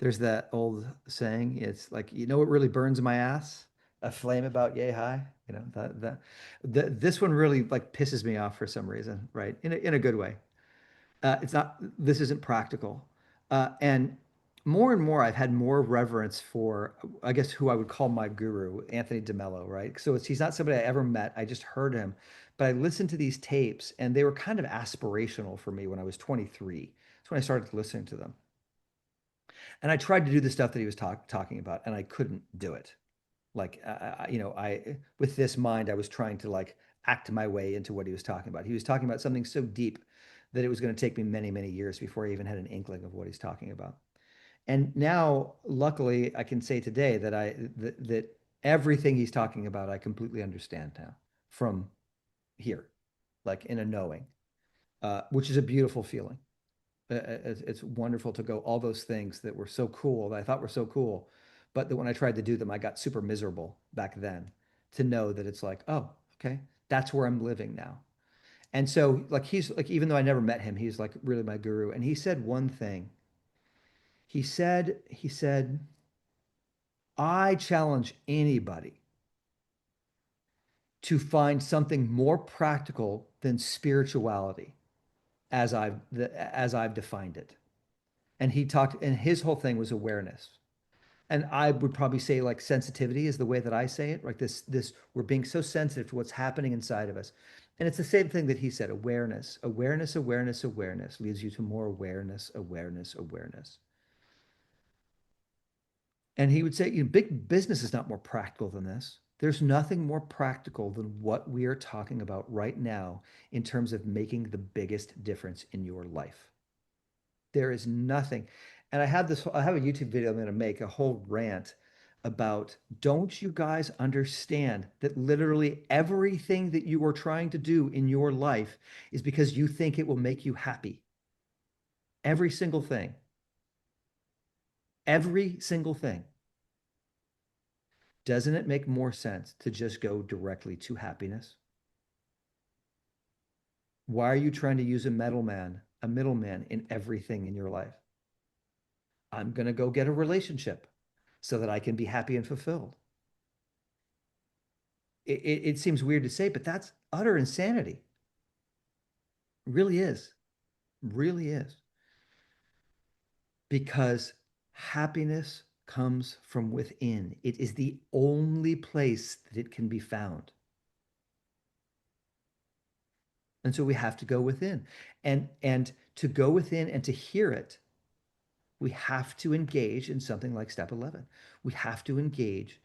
There's that old saying, it's like, you know what really burns my ass? A flame about yay high. This one really like pisses me off for some reason, right? In a good way. It's not, this isn't practical. And more and more, I've had more reverence for, I guess, who I would call my guru, Anthony de Mello, right? So he's not somebody I ever met. I just heard him, but I listened to these tapes and they were kind of aspirational for me when I was 23. That's when I started listening to them. And I tried to do the stuff that he was talking about, and I couldn't do it. Like, with this mind, I was trying to like act my way into what he was talking about. He was talking about something so deep that it was going to take me many, many years before I even had an inkling of what he's talking about. And now, luckily, I can say today that that everything he's talking about, I completely understand now from here, like in a knowing, which is a beautiful feeling. It's wonderful to go all those things that were so cool that I thought were so cool, but that when I tried to do them, I got super miserable back then. To know that it's like, oh, okay, that's where I'm living now. And so, like, he's like, even though I never met him, he's like really my guru. And he said one thing. He said, I challenge anybody to find something more practical than spirituality as I've defined it. And he talked, and his whole thing was awareness. And I would probably say like sensitivity is the way that I say it. Like this, we're being so sensitive to what's happening inside of us. And it's the same thing that he said, awareness, awareness, awareness, awareness leads you to more awareness, awareness, awareness. And he would say, big business is not more practical than this. There's nothing more practical than what we are talking about right now in terms of making the biggest difference in your life. There is nothing. And I have a YouTube video I'm going to make a whole rant about, don't you guys understand that literally everything that you are trying to do in your life is because you think it will make you happy? Every single thing, every single thing. Doesn't it make more sense to just go directly to happiness? Why are you trying to use a middleman in everything in your life? I'm going to go get a relationship so that I can be happy and fulfilled. It seems weird to say, but that's utter insanity. It really is. Really is. Because happiness comes from within. It is the only place that it can be found. And so we have to go within. And to go within and to hear it, we have to engage in something like step 11. We have to engage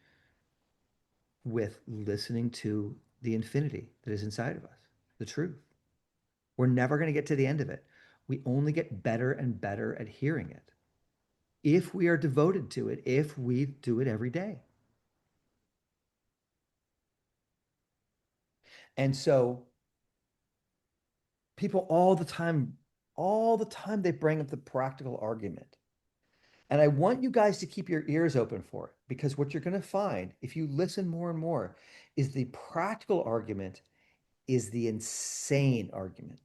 with listening to the infinity that is inside of us, the truth. We're never going to get to the end of it. We only get better and better at hearing it if we are devoted to it, if we do it every day. And so people all the time, they bring up the practical argument. And I want you guys to keep your ears open for it because what you're going to find if you listen more and more is the practical argument is the insane argument.